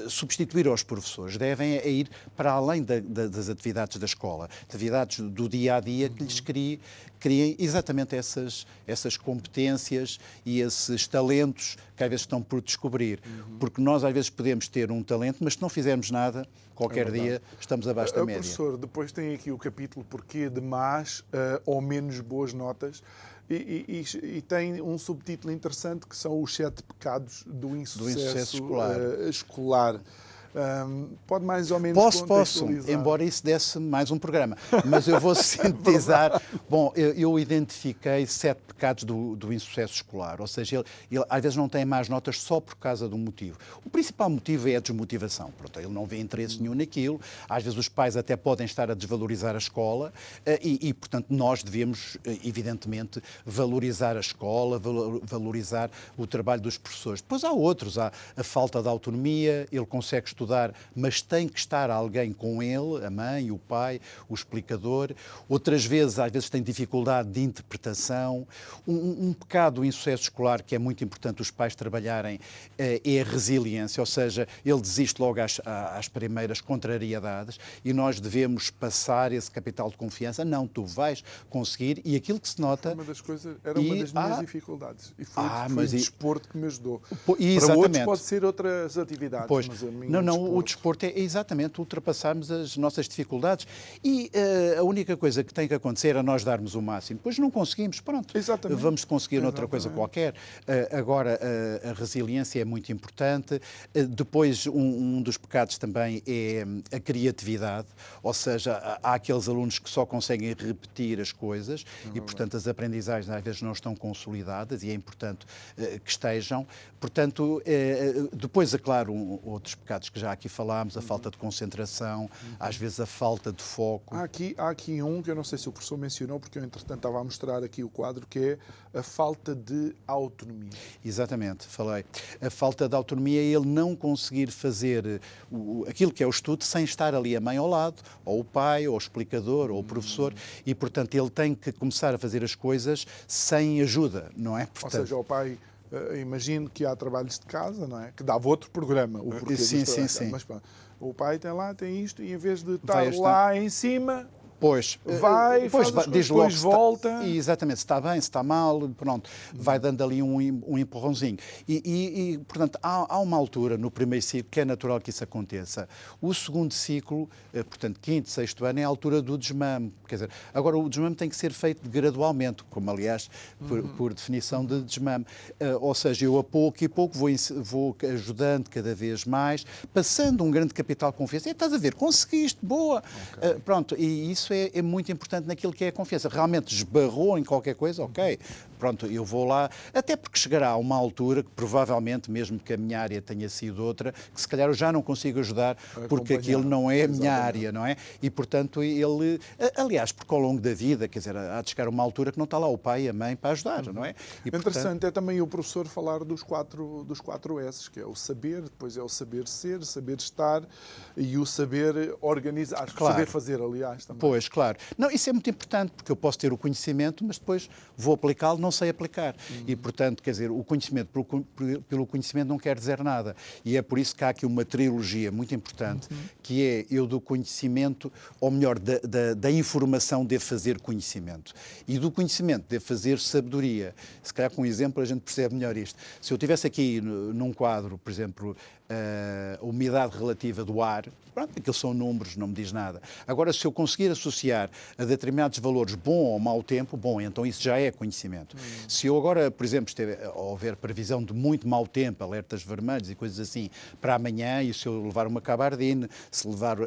substituir aos professores, devem ir para além das atividades da escola, atividades do dia-a-dia que lhes criem exatamente essas competências e esses talentos que às vezes estão por descobrir. Porque nós às vezes podemos ter um talento, mas se não fizermos nada, qualquer dia estamos abaixo da média. Professor, depois tem aqui o capítulo Porquê de más ou menos boas notas e tem um subtítulo interessante que são os 7 pecados do insucesso escolar. Pode mais ou menos Posso, contextualizar? embora isso desse mais um programa. Mas eu vou sintetizar. Bom, eu identifiquei 7 pecados do insucesso escolar, ou seja, ele às vezes não tem más notas só por causa do motivo. O principal motivo é a desmotivação. Pronto, ele não vê interesse nenhum naquilo, às vezes os pais até podem estar a desvalorizar a escola portanto, nós devemos, evidentemente, valorizar a escola, valorizar o trabalho dos professores. Depois há outros, há a falta de autonomia, ele consegue estudar, mas tem que estar alguém com ele, a mãe, o pai, o explicador. Outras vezes, às vezes tem dificuldade de interpretação. Um pecado do insucesso escolar que é muito importante os pais trabalharem é a resiliência, ou seja, ele desiste logo às primeiras contrariedades e nós devemos passar esse capital de confiança. Não, tu vais conseguir, e aquilo que se nota... Uma das coisas, era uma das minhas dificuldades. E foi o desporto que me ajudou. Exatamente. Para outros pode ser outras atividades. Pois, mas a minha não, o desporto é exatamente ultrapassarmos as nossas dificuldades. E a única coisa que tem que acontecer é nós darmos o máximo. Depois não conseguimos, pronto. Exatamente. Vamos conseguir outra coisa qualquer. Agora, a resiliência é muito importante. Depois, um dos pecados também é a criatividade. Ou seja, há aqueles alunos que só conseguem repetir as coisas e, portanto, as aprendizagens às vezes não estão consolidadas e é importante que estejam. Portanto, depois, é claro, outros pecados que já aqui falámos, a falta de concentração, às vezes a falta de foco. Há aqui um que eu não sei se o professor mencionou, porque eu, entretanto, estava a mostrar aqui o quadro, que é a falta de autonomia. Exatamente, falei. A falta de autonomia é ele não conseguir fazer aquilo que é o estudo sem estar ali a mãe ao lado, ou o pai, ou o explicador, ou o professor, e, portanto, ele tem que começar a fazer as coisas sem ajuda, não é? Portanto, ou seja, o pai... imagino que há trabalhos de casa, não é? Que dava outro programa, o porquê sim. Mas pronto, o pai tem isto e em vez de estar lá em cima... Pois, diz logo, depois volta. Exatamente, se está bem, se está mal, pronto, vai dando ali um empurrãozinho. Portanto, há uma altura no primeiro ciclo que é natural que isso aconteça. O segundo ciclo, portanto, quinto, sexto ano, é a altura do desmame. Quer dizer, agora o desmame tem que ser feito gradualmente, como aliás, por definição de desmame. Ou seja, eu a pouco e pouco vou ajudando cada vez mais, passando um grande capital de confiança. Estás a ver, conseguiste, boa. Okay. Pronto, e isso é muito importante naquilo que é a confiança. Realmente esbarrou em qualquer coisa, ok, pronto, eu vou lá, até porque chegará a uma altura que provavelmente, mesmo que a minha área tenha sido outra, que se calhar eu já não consigo ajudar porque aquilo não é a minha área, não é? E, portanto, ele, aliás, porque ao longo da vida, quer dizer, há de chegar a uma altura que não está lá o pai e a mãe para ajudar, não é? E, interessante é também o professor falar dos quatro S's, que é o saber, depois é o saber ser, saber estar e o saber organizar, claro. Saber fazer, aliás, também. Pois, claro. Não, isso é muito importante, porque eu posso ter o conhecimento, mas depois vou aplicá-lo, não sei aplicar. E, portanto, quer dizer, o conhecimento pelo conhecimento não quer dizer nada. E é por isso que há aqui uma trilogia muito importante, que é eu do conhecimento, ou melhor, da informação devo fazer conhecimento. E do conhecimento devo fazer sabedoria. Se calhar com um exemplo a gente percebe melhor isto. Se eu tivesse aqui num quadro, por exemplo, a umidade relativa do ar, pronto, aqueles são números, não me diz nada. Agora, se eu conseguir associar a determinados valores bom ou mau tempo, bom, então isso já é conhecimento. Se eu agora, por exemplo, houver previsão de muito mau tempo, alertas vermelhos e coisas assim, para amanhã, e se eu levar uma gabardine, se levar,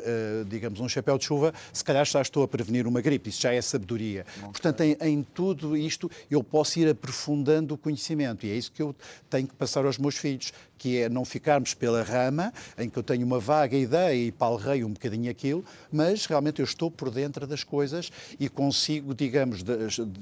digamos, um chapéu de chuva, se calhar já estou a prevenir uma gripe, isso já é sabedoria. Okay. Portanto, em tudo isto, eu posso ir aprofundando o conhecimento, e é isso que eu tenho que passar aos meus filhos, que é não ficarmos pela rama, em que eu tenho uma vaga ideia e palrei um bocadinho aquilo, mas realmente eu estou por dentro das coisas e consigo, digamos,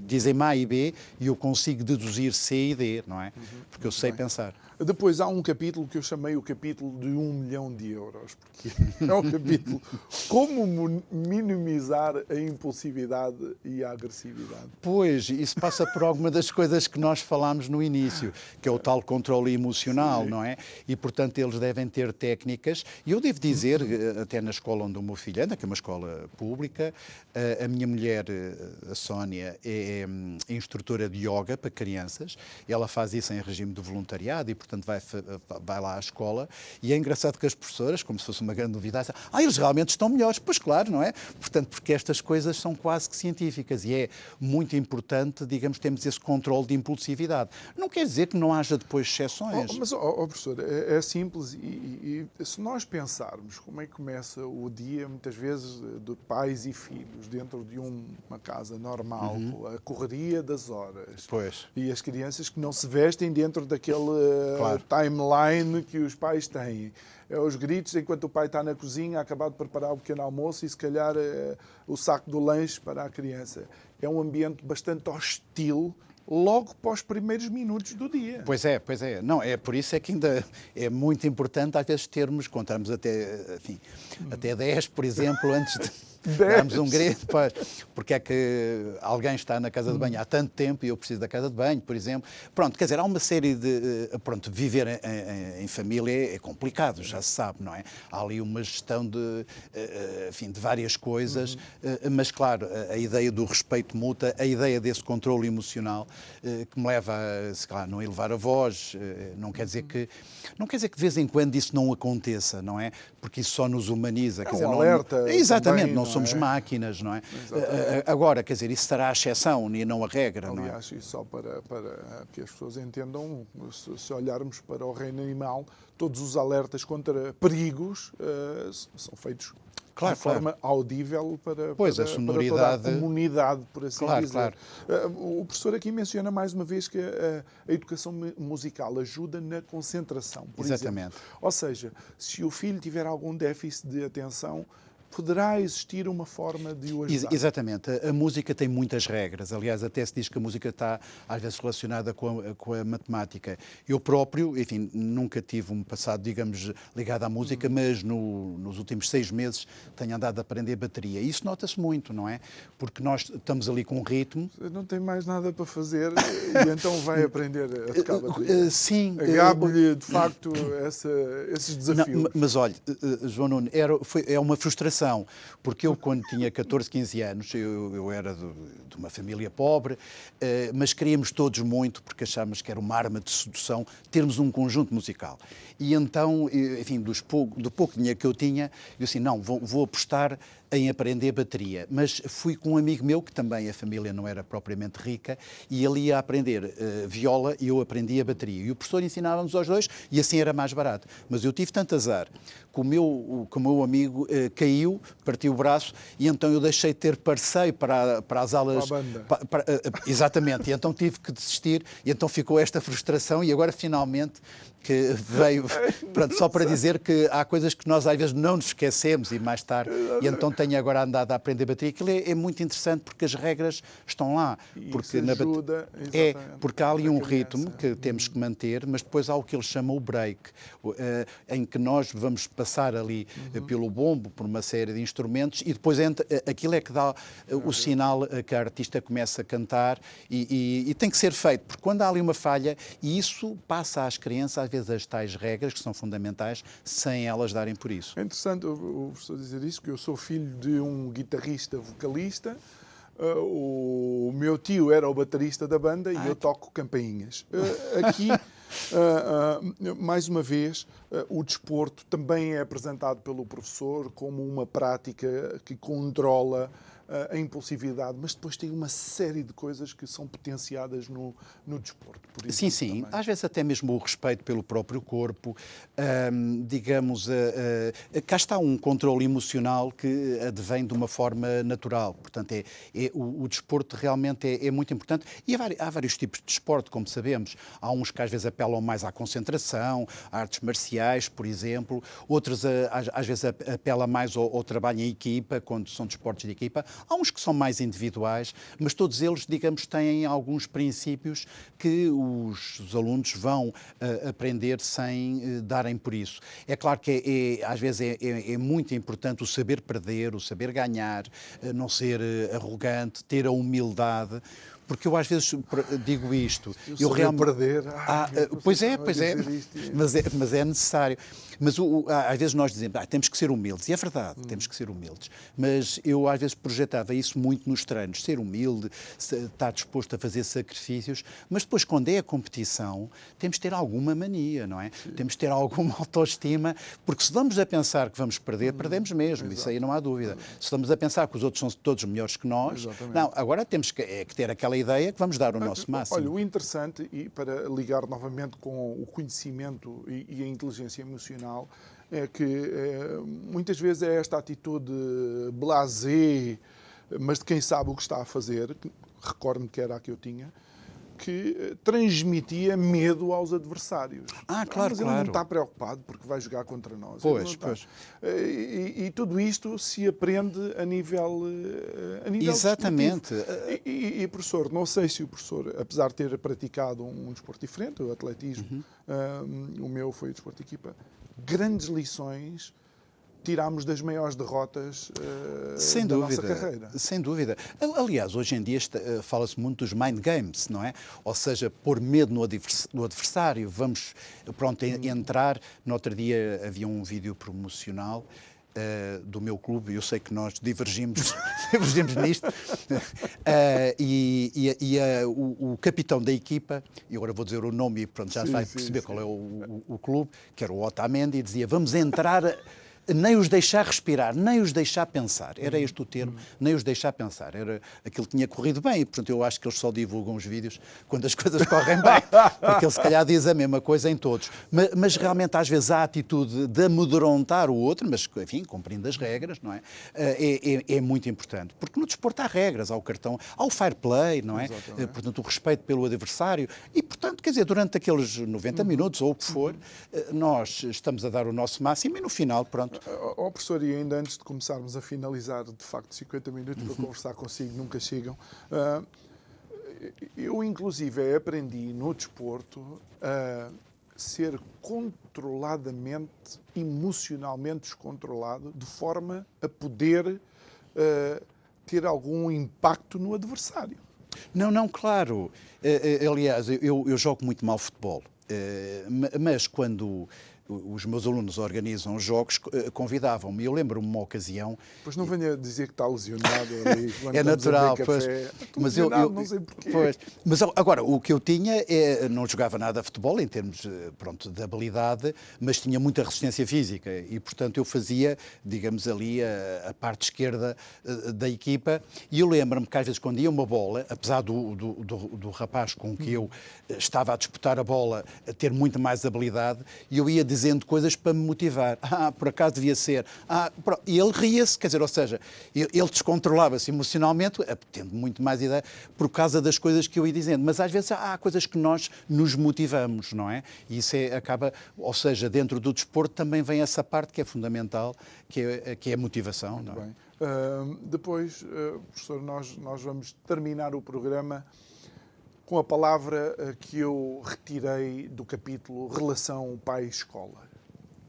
dizem A e B, e eu consigo deduzir C e D, não é? Porque eu sei pensar. Depois há um capítulo que eu chamei o capítulo de 1 milhão de euros, porque é um capítulo como minimizar a impulsividade e a agressividade. Pois, isso passa por alguma das coisas que nós falámos no início, que é o tal controle emocional, não é? E, portanto, eles devem ter técnicas. E eu devo dizer, até na escola onde o meu filho anda, que é uma escola pública, a minha mulher, a Sónia, é instrutora de yoga para crianças. Ela faz isso em regime de voluntariado e, portanto, portanto vai lá à escola, e é engraçado que as professoras, como se fosse uma grande novidade, eles realmente estão melhores. Pois claro, não é? Portanto, porque estas coisas são quase que científicas e é muito importante, digamos, termos esse controle de impulsividade. Não quer dizer que não haja depois exceções. Mas, professor, é simples e se nós pensarmos como é que começa o dia, muitas vezes, de pais e filhos, dentro de uma casa normal, a correria das horas, Pois. e as crianças que não se vestem dentro daquele Claro. timeline que os pais têm. É os gritos enquanto o pai está na cozinha a acabar de preparar o pequeno almoço e, se calhar, o saco do lanche para a criança. É um ambiente bastante hostil logo para os primeiros minutos do dia. Pois é. Não, é por isso é que ainda é muito importante às vezes contarmos até 10, por exemplo, antes de darmos um grito, porque é que alguém está na casa de banho há tanto tempo e eu preciso da casa de banho, por exemplo. Pronto, quer dizer, há uma série de... Pronto, viver em família é complicado, já se sabe, não é? Há ali uma gestão de várias coisas, mas claro, a ideia do respeito mútuo, a ideia desse controle emocional, que me leva a, se calhar, não elevar a voz, não quer dizer que de vez em quando isso não aconteça, não é? Porque isso só nos humaniza. Quer dizer, alerta. Exatamente, também, não somos máquinas, não é? Agora, quer dizer, isso será a exceção e não a regra, não é? Aliás, e só para que as pessoas entendam, se olharmos para o reino animal, todos os alertas contra perigos são feitos de forma audível para toda a comunidade, por assim dizer. Claro. O professor aqui menciona mais uma vez que a educação musical ajuda na concentração, por Exatamente. exemplo. Ou seja, se o filho tiver algum déficit de atenção, poderá existir uma forma de o ajudar. Exatamente. A música tem muitas regras. Aliás, até se diz que a música está, às vezes, relacionada com a matemática. Eu próprio, enfim, nunca tive um passado, digamos, ligado à música, mas nos últimos 6 meses tenho andado a aprender bateria. E isso nota-se muito, não é? Porque nós estamos ali com um ritmo. Não tem mais nada para fazer e então vai aprender a tocar bateria. Sim. Agabe-lhe, de facto, esses desafios. Não, mas olha, João Nuno, é uma frustração, porque eu, quando tinha 14, 15 anos, eu era de uma família pobre, mas queríamos todos muito, porque achámos que era uma arma de sedução, termos um conjunto musical. E então, enfim, do pouco dinheiro que eu tinha, eu assim, não, vou apostar em aprender bateria. Mas fui com um amigo meu, que também a família não era propriamente rica, e ele ia aprender viola e eu aprendi a bateria. E o professor ensinava-nos aos dois e assim era mais barato. Mas eu tive tanto azar que o meu amigo caiu, partiu o braço, e então eu deixei de ter parceiro para as aulas... Para a banda. Exatamente. E então tive que desistir, e então ficou esta frustração, e agora finalmente que veio... Pronto, só para dizer que há coisas que nós às vezes não nos esquecemos, e mais tarde... E então tenho agora andado a aprender bateria. Aquilo é muito interessante porque as regras estão lá. Porque ajuda, porque há ali um ritmo que temos que manter, mas depois há o que eles chamam o break, em que nós vamos passar ali pelo bombo, por uma série de instrumentos, e depois aquilo é que dá o sinal que a artista começa a cantar e tem que ser feito, porque quando há ali uma falha, e isso passa às crianças, às vezes, as tais regras que são fundamentais, sem elas darem por isso. É interessante o professor dizer isso, que eu sou filho de um guitarrista vocalista, o meu tio era o baterista da banda e eu toco campainhas. Aqui, mais uma vez, o desporto também é apresentado pelo professor como uma prática que controla a impulsividade, mas depois tem uma série de coisas que são potenciadas no desporto. Por exemplo, sim. também. Às vezes até mesmo o respeito pelo próprio corpo, digamos, cá está um controle emocional que advém de uma forma natural. Portanto, o desporto realmente é muito importante. E há vários tipos de desporto, como sabemos. Há uns que às vezes apelam mais à concentração, artes marciais, por exemplo. Outros, às vezes, apelam mais ao trabalho em equipa, quando são desportos de equipa. Há uns que são mais individuais, mas todos eles, digamos, têm alguns princípios que os alunos vão aprender sem darem por isso. É claro que às vezes é muito importante o saber perder, o saber ganhar, não ser arrogante, ter a humildade. Porque eu às vezes digo isto. Eu realmente perder. Pois é, mas é necessário. Mas às vezes nós dizemos, temos que ser humildes, e é verdade, temos que ser humildes, mas eu às vezes projetava isso muito nos treinos, ser humilde, estar disposto a fazer sacrifícios, mas depois quando é a competição, temos de ter alguma mania, não é? Sim. Temos de ter alguma autoestima, porque se vamos a pensar que vamos perder, perdemos mesmo, exato. Isso aí não há dúvida. Se estamos a pensar que os outros são todos melhores que nós, exatamente. Não, agora temos que ter aquela ideia que vamos dar o nosso máximo. Olha, o interessante, e para ligar novamente com o conhecimento e a inteligência emocional, é que muitas vezes é esta atitude blasé, mas de quem sabe o que está a fazer, recordo-me que era a que eu tinha, que transmitia medo aos adversários. Claro, mas ele não está preocupado porque vai jogar contra nós. Pois. E tudo isto se aprende a nível exatamente. E professor, não sei se o professor, apesar de ter praticado um desporto diferente, o atletismo, o meu foi o desporto de equipa, grandes lições tirámos das maiores derrotas da nossa carreira. Sem dúvida. Aliás, hoje em dia fala-se muito dos mind games, não é? Ou seja, pôr medo no adversário. Vamos, entrar. No outro dia havia um vídeo promocional do meu clube, eu sei que nós divergimos nisto, o capitão da equipa, e agora vou dizer o nome e já vai perceber qual é o clube, que era o Otamendi, dizia, vamos entrar... Nem os deixar respirar, nem os deixar pensar. Era este o termo, nem os deixar pensar. Era aquilo que tinha corrido bem. E, portanto, eu acho que eles só divulgam os vídeos quando as coisas correm bem. Porque ele, se calhar, diz a mesma coisa em todos. Mas realmente, às vezes, há a atitude de amedrontar o outro, mas, enfim, cumprindo as regras, não é? É muito importante. Porque no desporto há regras, há o cartão, há o fair play, não é? Portanto, o respeito pelo adversário. E, portanto, quer dizer, durante aqueles 90 minutos, ou o que for, nós estamos a dar o nosso máximo e, no final, pronto. Professor, e ainda antes de começarmos a finalizar, de facto, 50 minutos para conversar consigo nunca chegam. Eu, inclusive, aprendi no desporto a ser controladamente, emocionalmente descontrolado, de forma a poder ter algum impacto no adversário. Não, claro. Aliás, eu jogo muito mal futebol, mas quando... Os meus alunos organizam jogos, convidavam-me. Eu lembro-me uma ocasião... Pois não venha dizer que está lesionado ali. É natural, pois. Mas eu não sei porquê. Pois. Mas agora, o que eu tinha, não jogava nada a futebol em termos de habilidade, mas tinha muita resistência física e, portanto, eu fazia, digamos ali, a parte esquerda da equipa e eu lembro-me que às vezes quando ia uma bola, apesar do rapaz com que eu estava a disputar a bola a ter muito mais habilidade, eu ia dizendo coisas para me motivar. Por acaso devia ser. E ele ria-se, quer dizer, ou seja, ele descontrolava-se emocionalmente, tendo muito mais ideia, por causa das coisas que eu ia dizendo. Mas às vezes há coisas que nós nos motivamos, não é? E isso acaba, ou seja, dentro do desporto também vem essa parte que é fundamental, que é a motivação. Muito não é? Bem. Depois, professor, nós vamos terminar o programa com a palavra que eu retirei do capítulo Relação Pai-Escola.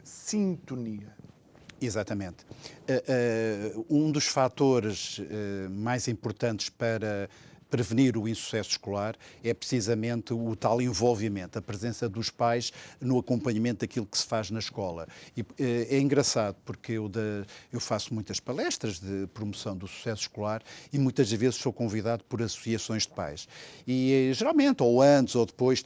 Sintonia. Exatamente. Um dos fatores mais importantes para prevenir o insucesso escolar é precisamente o tal envolvimento, a presença dos pais no acompanhamento daquilo que se faz na escola. E é engraçado porque eu faço muitas palestras de promoção do sucesso escolar e muitas vezes sou convidado por associações de pais. E geralmente, ou antes ou depois,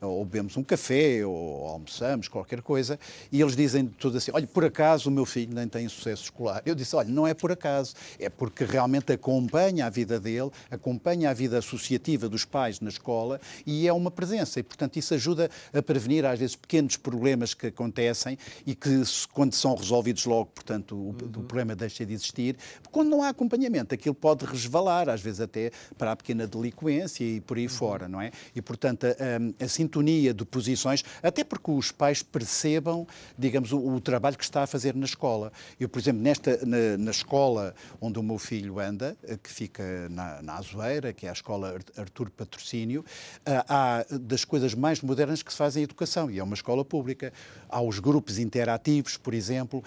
ou bebemos um café ou almoçamos, qualquer coisa, e eles dizem tudo assim, olha, por acaso o meu filho nem tem sucesso escolar. Eu disse, olha, não é por acaso, é porque realmente acompanha a vida dele, acompanha a vida associativa dos pais na escola e é uma presença. E, portanto, isso ajuda a prevenir, às vezes, pequenos problemas que acontecem e que, quando são resolvidos logo, portanto, o problema deixa de existir. Quando não há acompanhamento, aquilo pode resvalar, às vezes até para a pequena delinquência e por aí fora, não é? E, portanto, a sintonia de posições, até porque os pais percebam, digamos, o trabalho que está a fazer na escola. Eu, por exemplo, na escola onde o meu filho anda, que fica na Azueira, Madeira, que é a Escola Artur Patrocínio, há das coisas mais modernas que se fazem em educação, e é uma escola pública. Há os grupos interativos, por exemplo,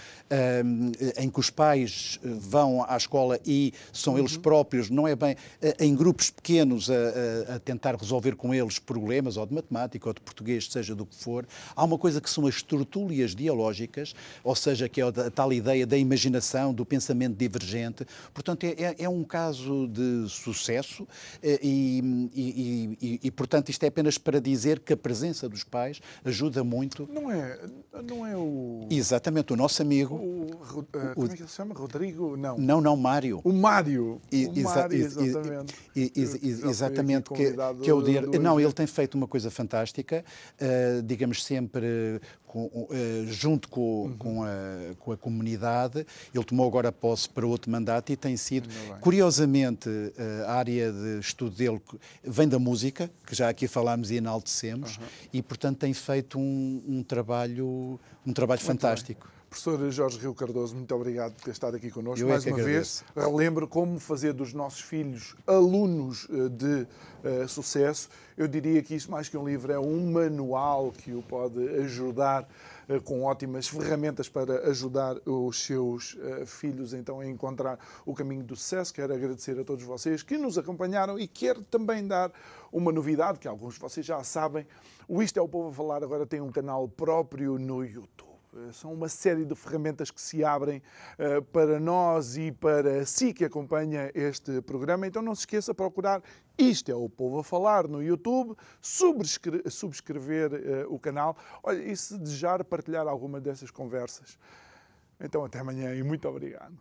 em que os pais vão à escola e são eles próprios, não é bem, em grupos pequenos a tentar resolver com eles problemas, ou de matemática, ou de português, seja do que for. Há uma coisa que são as tertúlias dialógicas, ou seja, que é a tal ideia da imaginação, do pensamento divergente. Portanto, é um caso de sucesso e, portanto, isto é apenas para dizer que a presença dos pais ajuda muito. Não é o... Exatamente, o nosso amigo... como é que ele se chama? Rodrigo? Não. Não, Mário. O Mário. Exatamente. Exatamente, que é o dia... Não, ele tem feito uma coisa fantástica, digamos sempre junto com a comunidade. Ele tomou agora posse para outro mandato e tem sido, curiosamente, a área de estudo dele vem da música, que já aqui falámos e enaltecemos, e, portanto, tem feito um trabalho fantástico. Professor Jorge Rio Cardoso, muito obrigado por ter estado aqui connosco. Eu Mais uma agradeço. vez, relembro como fazer dos nossos filhos alunos de sucesso. Eu diria que isso, mais que um livro, é um manual que o pode ajudar com ótimas ferramentas para ajudar os seus filhos então a encontrar o caminho do sucesso. Quero agradecer a todos vocês que nos acompanharam e quero também dar uma novidade que alguns de vocês já sabem. O Isto é o Povo a Falar agora tem um canal próprio no YouTube. São uma série de ferramentas que se abrem para nós e para si que acompanha este programa. Então não se esqueça de procurar Isto é o Povo a Falar no YouTube, subscrever o canal. Olha, e se desejar partilhar alguma dessas conversas. Então até amanhã e muito obrigado.